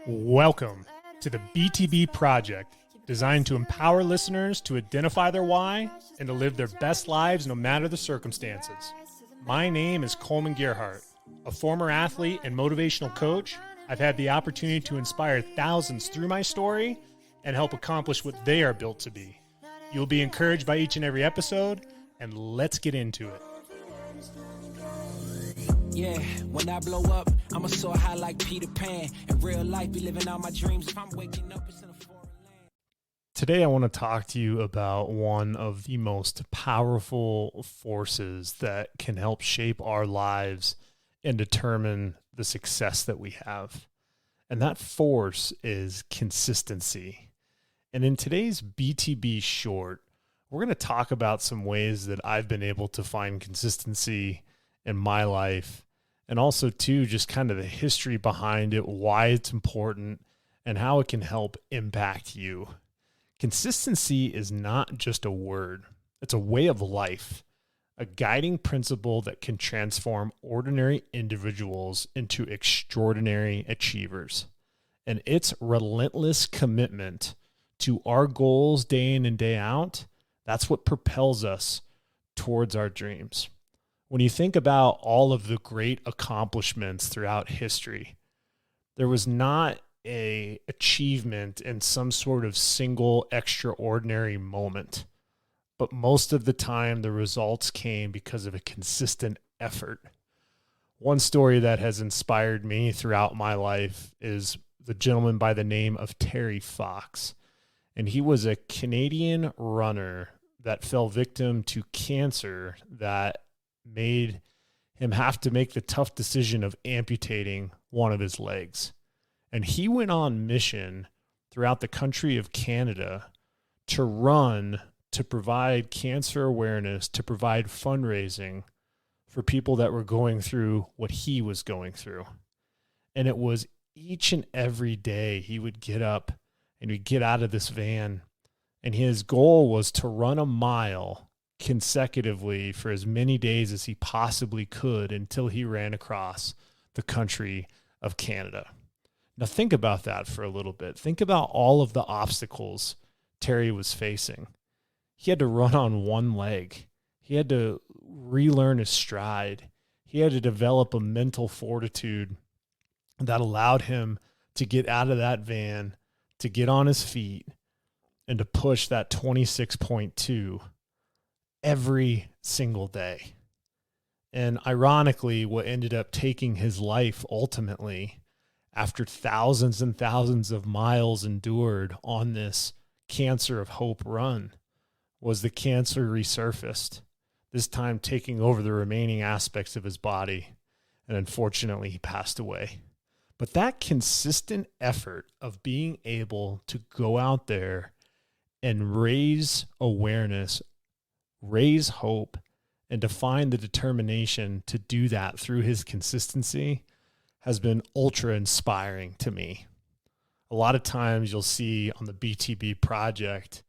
Welcome to the BTB Project, designed to empower listeners to identify their why and to live their best lives no matter the circumstances. My name is Coleman Gerhardt. A former athlete and motivational coach, I've had the opportunity to inspire thousands through my story and help accomplish what they are built to be. You'll be encouraged by each and every episode, and let's get into it. Yeah, when I blow up, I'ma soar high like Peter Pan. In real life, be living out my dreams. If I'm waking up, it's in a foreign land. Today, I want to talk to you about one of the most powerful forces that can help shape our lives and determine the success that we have. And that force is consistency. And in today's BTB short, we're going to talk about some ways that I've been able to find consistency in my life, and also too, just kind of the history behind it, why it's important, and how it can help impact you. Consistency is not just a word. It's a way of life, a guiding principle that can transform ordinary individuals into extraordinary achievers. And its relentless commitment to our goals day in and day out, that's what propels us towards our dreams. When you think about all of the great accomplishments throughout history, there was not an achievement in some sort of single extraordinary moment. But most of the time, the results came because of a consistent effort. One story that has inspired me throughout my life is the gentleman by the name of Terry Fox. And he was a Canadian runner that fell victim to cancer that made him have to make the tough decision of amputating one of his legs. And he went on mission throughout the country of Canada to run, to provide cancer awareness, to provide fundraising for people that were going through what he was going through. And it was each and every day he would get up and he'd get out of this van, and his goal was to run a mile consecutively for as many days as he possibly could until he ran across the country of Canada. Now think about that for a little bit. Think about all of the obstacles Terry was facing. He had to run on one leg. He had to relearn his stride. He had to develop a mental fortitude that allowed him to get out of that van, to get on his feet, and to push that 26.2 every single day. And ironically, what ended up taking his life ultimately, after thousands and thousands of miles endured on this Cancer of Hope run, was the cancer resurfaced, this time taking over the remaining aspects of his body. And unfortunately, he passed away. But that consistent effort of being able to go out there and raise awareness, raise hope, and to find the determination to do that through his consistency has been ultra inspiring to me. A lot of times you'll see on the BTB Project,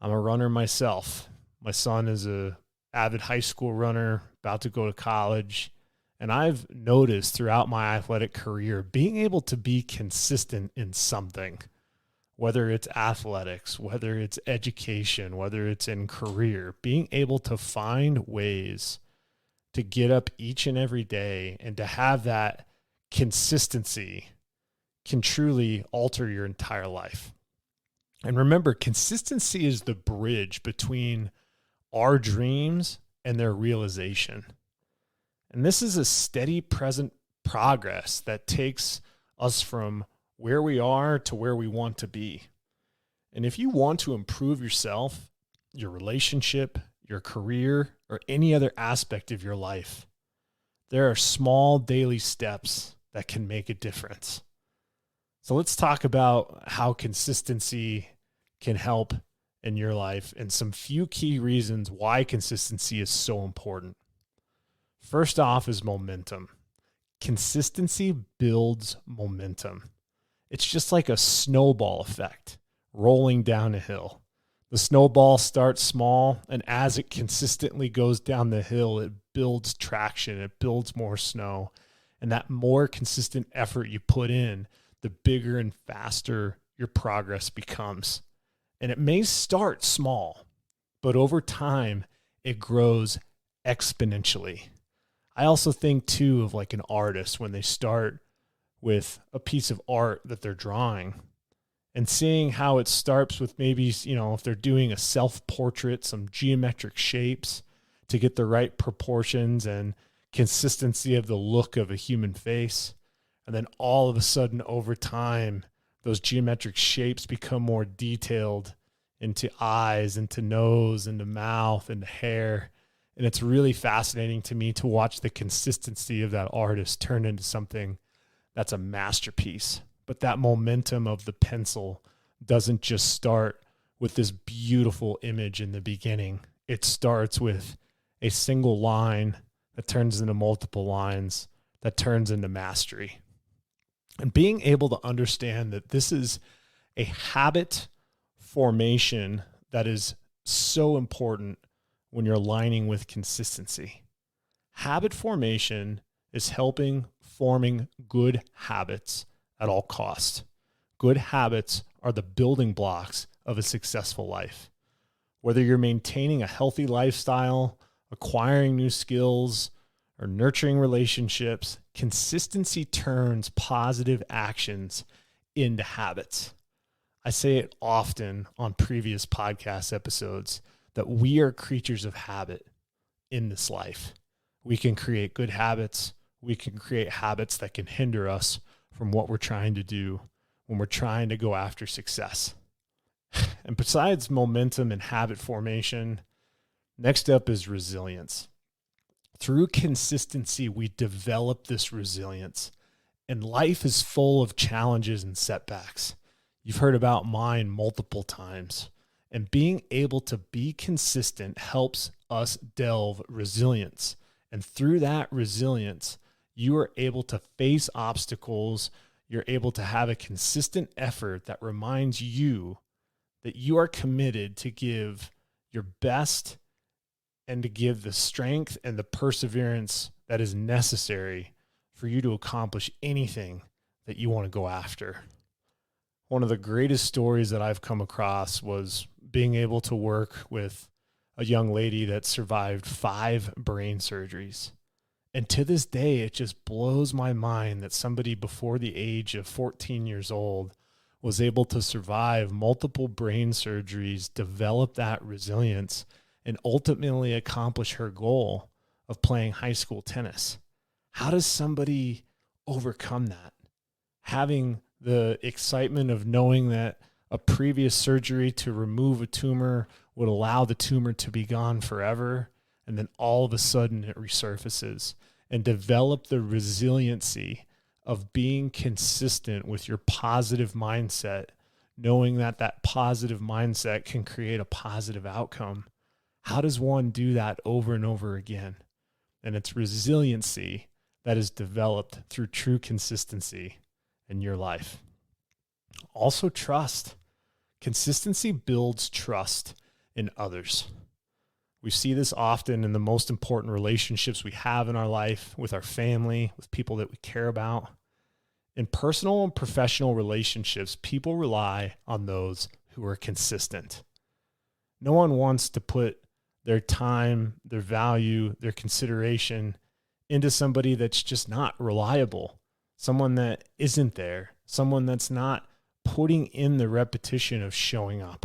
I'm a runner myself. My son is a avid high school runner, about to go to college. And I've noticed throughout my athletic career, being able to be consistent in something, whether it's athletics, whether it's education, whether it's in career, being able to find ways to get up each and every day and to have that consistency can truly alter your entire life. And remember, consistency is the bridge between our dreams and their realization. And this is a steady present progress that takes us from where we are to where we want to be. And if you want to improve yourself, your relationship, your career, or any other aspect of your life, there are small daily steps that can make a difference. So let's talk about how consistency can help in your life and some few key reasons why consistency is so important. First off is momentum. Consistency builds momentum. It's just like a snowball effect rolling down a hill. The snowball starts small, and as it consistently goes down the hill, it builds traction, it builds more snow. And that more consistent effort you put in, the bigger and faster your progress becomes. And it may start small, but over time, it grows exponentially. I also think too of like an artist when they start with a piece of art that they're drawing and seeing how it starts with maybe, if they're doing a self-portrait, some geometric shapes to get the right proportions and consistency of the look of a human face. And then all of a sudden over time, those geometric shapes become more detailed into eyes, into nose, into mouth, into hair. And it's really fascinating to me to watch the consistency of that artist turn into something that's a masterpiece. But that momentum of the pencil doesn't just start with this beautiful image in the beginning. It starts with a single line that turns into multiple lines, that turns into mastery. And being able to understand that this is a habit formation that is so important when you're aligning with consistency. Habit formation is forming good habits at all costs. Good habits are the building blocks of a successful life. Whether you're maintaining a healthy lifestyle, acquiring new skills, or nurturing relationships, consistency turns positive actions into habits. I say it often on previous podcast episodes that we are creatures of habit in this life. We can create good habits. We can create habits that can hinder us from what we're trying to do when we're trying to go after success. And besides momentum and habit formation, next up is resilience. Through consistency, we develop this resilience, and life is full of challenges and setbacks. You've heard about mine multiple times, and being able to be consistent helps us delve resilience. And through that resilience, you are able to face obstacles. You're able to have a consistent effort that reminds you that you are committed to give your best and to give the strength and the perseverance that is necessary for you to accomplish anything that you want to go after. One of the greatest stories that I've come across was being able to work with a young lady that survived 5 brain surgeries. And to this day, it just blows my mind that somebody before the age of 14 years old was able to survive multiple brain surgeries, develop that resilience, and ultimately accomplish her goal of playing high school tennis. How does somebody overcome that? Having the excitement of knowing that a previous surgery to remove a tumor would allow the tumor to be gone forever, and then all of a sudden it resurfaces, and develop the resiliency of being consistent with your positive mindset, knowing that that positive mindset can create a positive outcome. How does one do that over and over again? And it's resiliency that is developed through true consistency in your life. Also, trust. Consistency builds trust in others. We see this often in the most important relationships we have in our life, with our family, with people that we care about. In personal and professional relationships, people rely on those who are consistent. No one wants to put their time, their value, their consideration into somebody that's just not reliable, someone that isn't there, someone that's not putting in the repetition of showing up.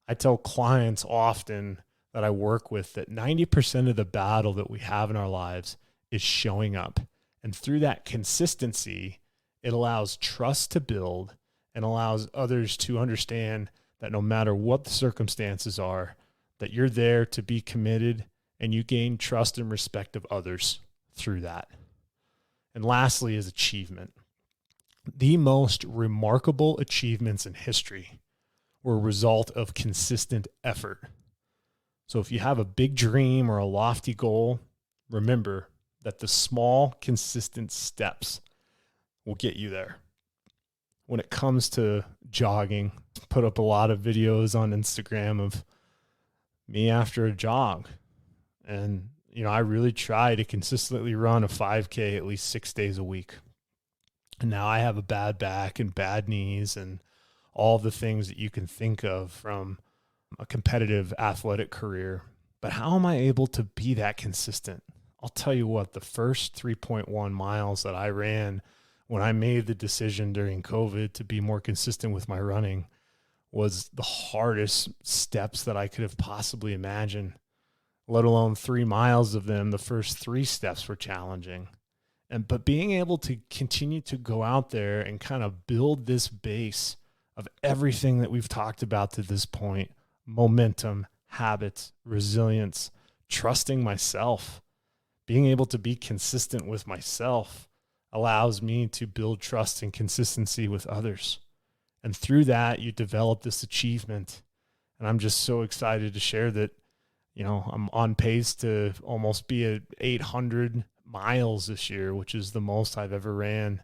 I tell clients often that I work with that 90% of the battle that we have in our lives is showing up. And through that consistency, it allows trust to build and allows others to understand that no matter what the circumstances are, that you're there to be committed, and you gain trust and respect of others through that. And lastly is achievement. The most remarkable achievements in history were a result of consistent effort. So if you have a big dream or a lofty goal, remember that the small, consistent steps will get you there. when it comes to jogging. Put up a lot of videos on Instagram of me after a jog. And, I really try to consistently run a 5K at least 6 days a week. And now I have a bad back and bad knees and all the things that you can think of from a competitive athletic career. But how am I able to be that consistent? I'll tell you what, the first 3.1 miles that I ran when I made the decision during COVID to be more consistent with my running was the hardest steps that I could have possibly imagined, let alone 3 miles of them. The first 3 steps were challenging. But being able to continue to go out there and kind of build this base of everything that we've talked about to this point, momentum, habits, resilience, trusting myself, being able to be consistent with myself allows me to build trust and consistency with others. And through that, you develop this achievement. And I'm just so excited to share that, I'm on pace to almost be at 800 miles this year, which is the most I've ever ran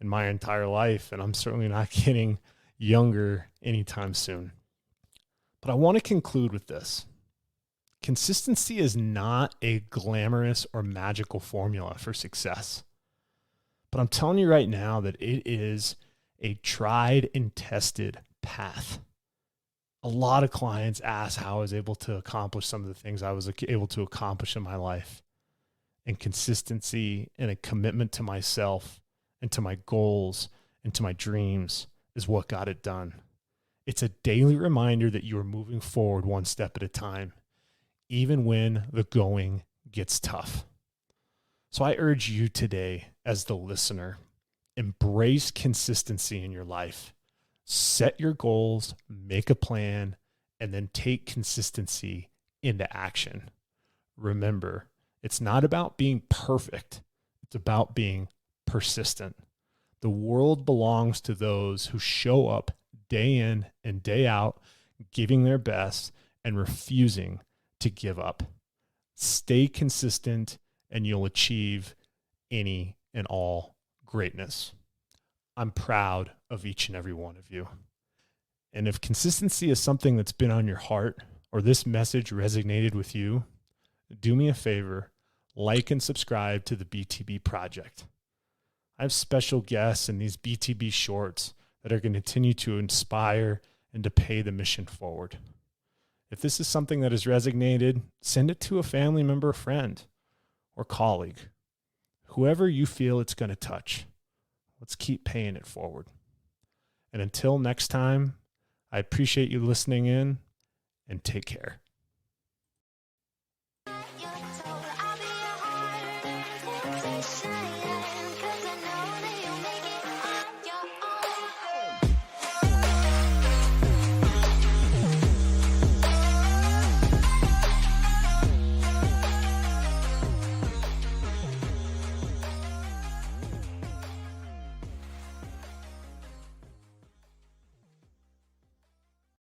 in my entire life. And I'm certainly not getting younger anytime soon. But I want to conclude with this. Consistency is not a glamorous or magical formula for success. But I'm telling you right now that it is a tried and tested path. A lot of clients ask how I was able to accomplish some of the things I was able to accomplish in my life. And consistency and a commitment to myself and to my goals and to my dreams is what got it done. It's a daily reminder that you are moving forward one step at a time, even when the going gets tough. So I urge you today, as the listener, embrace consistency in your life. Set your goals, make a plan, and then take consistency into action. Remember, it's not about being perfect. It's about being persistent. The world belongs to those who show up day in and day out, giving their best and refusing to give up. Stay consistent and you'll achieve any and all greatness. I'm proud of each and every one of you. And if consistency is something that's been on your heart or this message resonated with you, do me a favor, like and subscribe to the BTB Project. I have special guests in these BTB shorts that are going to continue to inspire and to pay the mission forward. If this is something that has resonated, send it to a family member, friend, or colleague. Whoever you feel it's going to touch. Let's keep paying it forward. And until next time, I appreciate you listening in and take care.